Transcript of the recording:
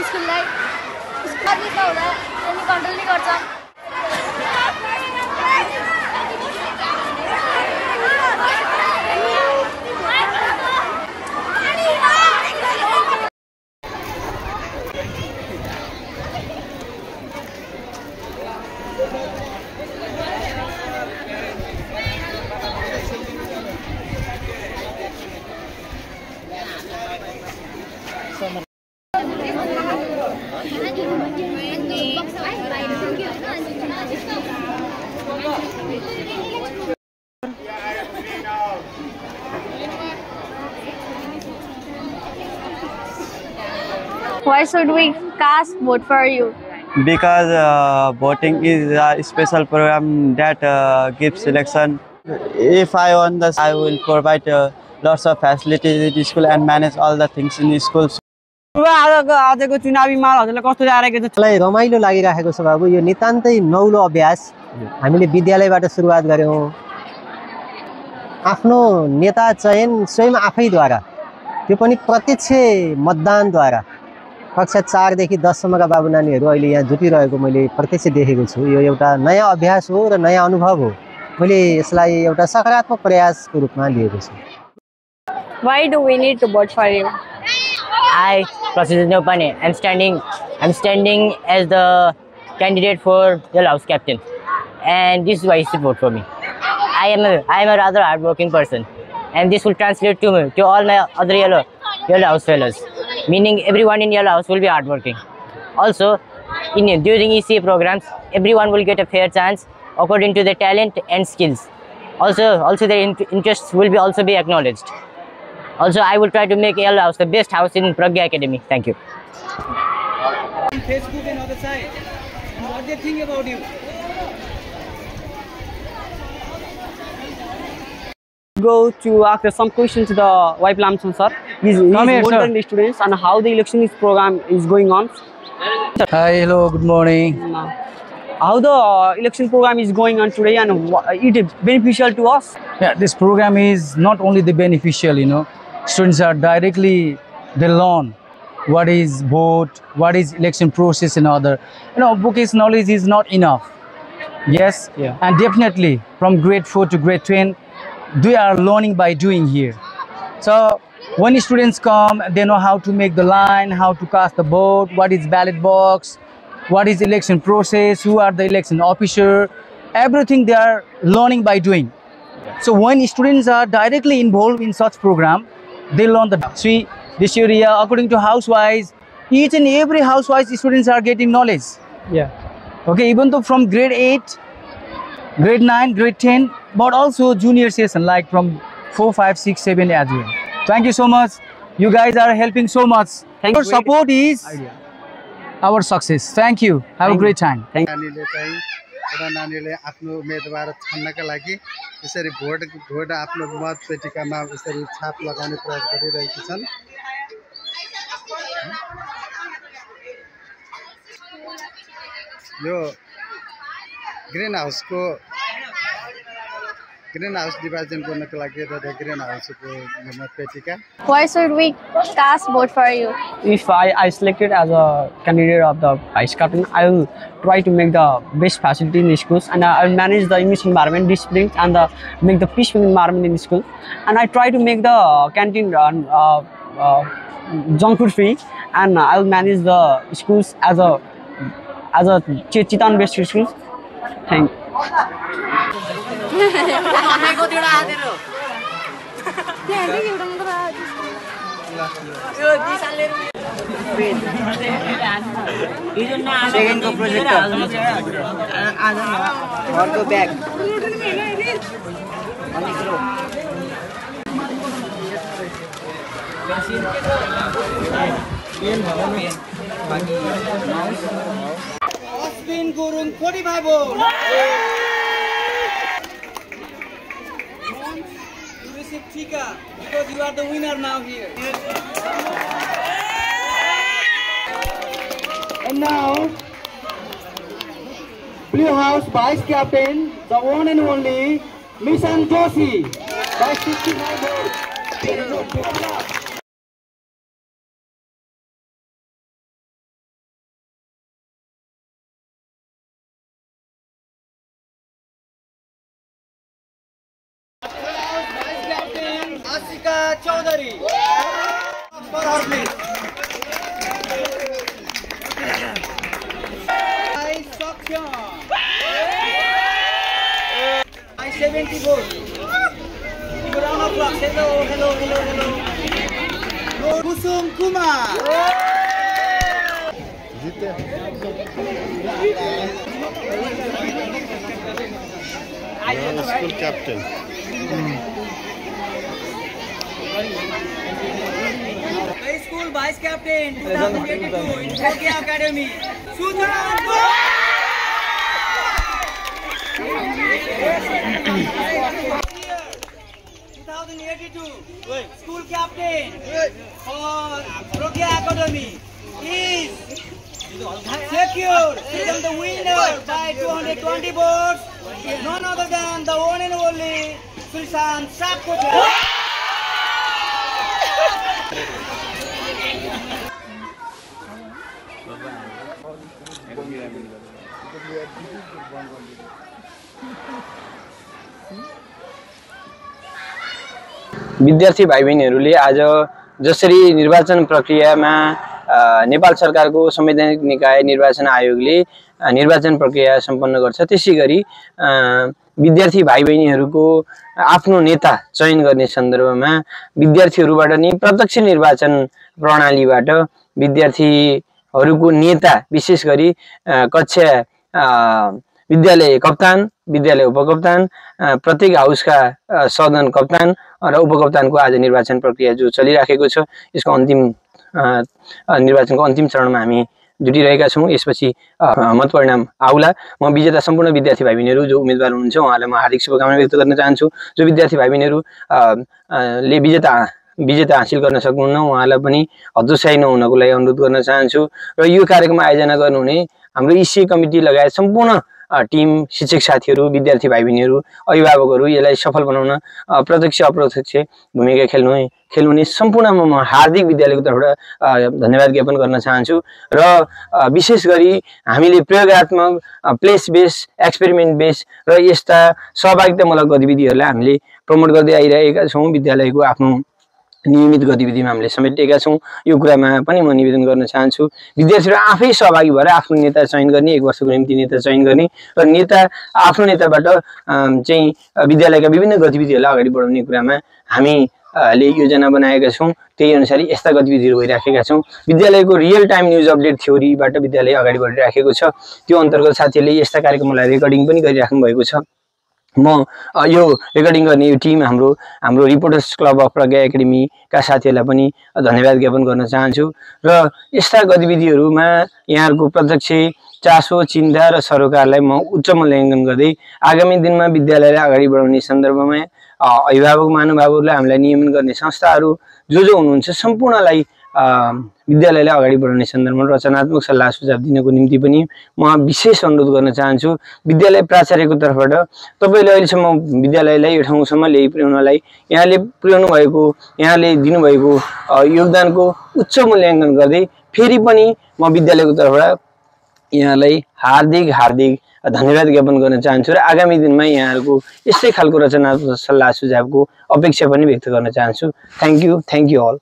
स्कुललाई स्कुलले त होला अनि कन्ट्रोल नि गर्छ Why should we cast vote for you? Because voting is a special program that gives selection. If I won this, I will provide lots of facilities in the school and manage all the things in the school. आजको चुनावी माहौल हजुरलाई कस्तो लागेको छ? मलाई रमाइलो लागिरहेको छ बाबु। यो नितान्तै नौलो अभ्यास हामीले विद्यालयबाट सुरुवात गर्यौं। आफ्नो नेता चयन स्वयं आफैद्वारा, त्यो पनि प्रत्यक्ष मतदानद्वारा। कक्षा 4 देखि 10 सम्मका बाबु नानीहरू अहिले यहाँ जुटिरहेको मैले प्रत्यक्ष देखेको छु। यो एउटा नयाँ अभ्यास हो र नयाँ अनुभव हो। मैले यसलाई एउटा सकारात्मक प्रयासको रूपमा लिएको छु। Why do we need to vote for you? I, President Nopane, I'm standing as the candidate for Yellow House captain, and this is why you should vote for me. I am a rather hardworking person, and this will translate to all my other Yellow House fellows. Meaning everyone in Yellow House will be hardworking. Also, during ECA programs, everyone will get a fair chance according to their talent and skills. Also their interests will be also be acknowledged. Also, I will try to make Yellow House the best house in Pragya Academy. Thank you. On Facebook and other sites, what do they think about you? Go to ask some questions to the Wipe Lamson sir. He's monitoring the students and how the election program is going on. Hi, hello, good morning. How the election program is going on today and it is beneficial to us? Yeah, this program is not only the beneficial, students are directly, they learn what is vote, what is election process and other. Bookish knowledge is not enough. Yes, yeah. And definitely from grade 4 to grade 10, they are learning by doing here. So when students come, they know how to make the line, how to cast the vote, what is ballot box, what is election process, who are the election officer, everything they are learning by doing. So when students are directly involved in such program, they learn this area according to house-wise, each and every house-wise students are getting knowledge. Yeah. Okay, even though from grade 8, grade 9, grade 10, but also junior session like from 4, 5, 6, 7 as well. Thank you so much. You guys are helping so much. Your support is our success. Thank you. Have a great time. Thank you. नानीले आफ्नो उम्मेदवार छान्नका लागि यसरी vote आफ्नो मत पेटिकामा यसरी छाप लगाउने प्रयास गरिरहेका छन्। यो ग्रीन हाउस डिभिजन गर्नको लागि र ग्रीन हाउसको मत पेटिका। Why should we cast vote for you? If I selected as a candidate of the vice captain, I will try to make the best facility in the schools, and I will manage the English environment, discipline, and make the peaceful environment in the school. And I try to make the canteen junk food free, and I will manage the schools as a Chitan based schools. Thank you. सेकेन्डको project अर्को bag Osbin Gurung 45 votes. You receive Tika because you are the winner now here. And now, Blue House Vice Captain, the one and only Mishan Joshi, by 65 votes. Chaudhary for her please. I Sakya. I 74. Give a round of applause. Hello, hello, hello, hello. Kusum Kumar. School captain. High school vice captain 2082 in Tokyo Academy. Sujan. 2082 school captain for Tokyo Academy is secure. Become the winner by 220 votes. None other than the one and only Sushant Sapkote. विद्यार्थी भाइ बहिनीहरूले आज जसरी निर्वाचन प्रक्रियामा नेपाल सरकारको संवैधानिक निकाय निर्वाचन आयोगले निर्वाचन प्रक्रिया सम्पन्न गर्छ त्यसैगरी विद्यार्थी भाइ बहिनीहरूको आफ्नो नेता चयन गर्ने सन्दर्भमा विद्यार्थीहरूबाट नि प्रत्यक्ष निर्वाचन प्रणालीबाट विद्यार्थीहरूको नेता विशेष गरी कक्षा विद्यालय कप्तान विद्यालय उपकप्तान प्रत्येक हाउसका सदन कप्तान र उपकप्तानको आज निर्वाचन प्रक्रिया जो चलिराखेको छ यसको अन्तिम निर्वाचनको अन्तिम चरणमा हामी जुटिरहेका छौं। यसपछि मत परिणाम आउला। म विजेता सम्पूर्ण विद्यार्थी भाइ बहिनीहरू जो उम्मेदवार हुनुहुन्छ उहाँलाई म हार्दिक शुभकामना व्यक्त गर्न चाहन्छु। जो विद्यार्थी भाइ बहिनीहरू ले विजेता हासिल गर्न सक्नुहुन्न उहाँलाई पनि हतोत्साही नहुनको लागि अनुरोध गर्न चाहन्छु। र यो कार्यक्रम आयोजना गर्नुहुने हाम्रो इसी कमिटी लगायत सम्पूर्ण टिम शिक्षक साथीहरू विद्यार्थी भाइ बहिनीहरू अभिभावकहरू यसलाई सफल बनाउन प्रत्यक्ष अप्रत्यक्ष भूमिका खेल्नुहुने सम्पूर्णमा म हार्दिक विद्यालयको तर्फबाट धन्यवाद ज्ञापन गर्न चाहन्छु। र विशेष गरी हामीले प्रयोगात्मक प्लेस बेस एक्सपेरिमेन्ट बेस र यस्ता सहभागितामूलक गतिविधिहरूलाई हामीले प्रमोट गर्दै आइरहेका छौं। विद्यालयको आफ्नो नियमित गतिविधिमा हामीले समेटेका छौं। यो कुरामा पनि म निवेदन गर्न चाहन्छु विद्यार्थीहरू आफै सहभागी भएर आफ्नो नेता चयन गर्ने 1 वर्षको निम्ति नेता चयन गर्ने र नेता आफ्नो नेताबाट चाहिँ विद्यालयका विभिन्न गतिविधिहरूलाई अगाडि बढाउने कुरामा हामीले योजना बनाएका छौं। त्यही अनुसार यस्ता गतिविधिहरू भइराखेका छौं। विद्यालयको रियल टाइम न्यूज अपडेट थ्योरीबाट विद्यालय अगाडि बढिराखेको छ। त्यो अन्तर्गत साथीहरूले यस्ता कार्यक्रमलाई रेकर्डिङ पनि गरिराख्नु भएको छ। म यो रेकर्डिङ गर्ने यो टिम हाम्रो reporters club of Pragya academy का साथीहरूलाई पनि धन्यवाद ज्ञापन गर्न चाहन्छु। र यस्ता गतिविधिहरूमा यहाँहरूको प्रत्यक्ष चासो चिन्ता र सरोकारलाई म उच्च मूल्याङ्कन गर्दै आगामी दिनमा विद्यालयलाई अगाडि बढाउने सन्दर्भमा अभिभावक महानुभावहरूलाई हामीलाई नियमन गर्ने संस्थाहरू जो हुनुहुन्छ सम्पूर्णलाई विद्यालयलाई अगाडि बढाउने सन्दर्भमा रचनात्मक सल्लाह सुझाव दिनको निम्ति पनि म विशेष अनुरोध गर्न चाहन्छु। विद्यालय प्राचार्यको तर्फबाट तपाईले अहिलेसम्म विद्यालयलाई यो ठाउँसम्म ल्याइ पुर्याउनलाई यहाँले दिनुभएको योगदानको उच्च मूल्याङ्कन गर्दै फेरि पनि म विद्यालयको तर्फबाट यहाँलाई हार्दिक धन्यवाद ज्ञापन गर्न चाहन्छु र आगामी दिनमा यहाँहरूको यस्तै खालको रचनात्मक सल्लाह सुझावको अपेक्षा पनि व्यक्त गर्न चाहन्छु। Thank you all.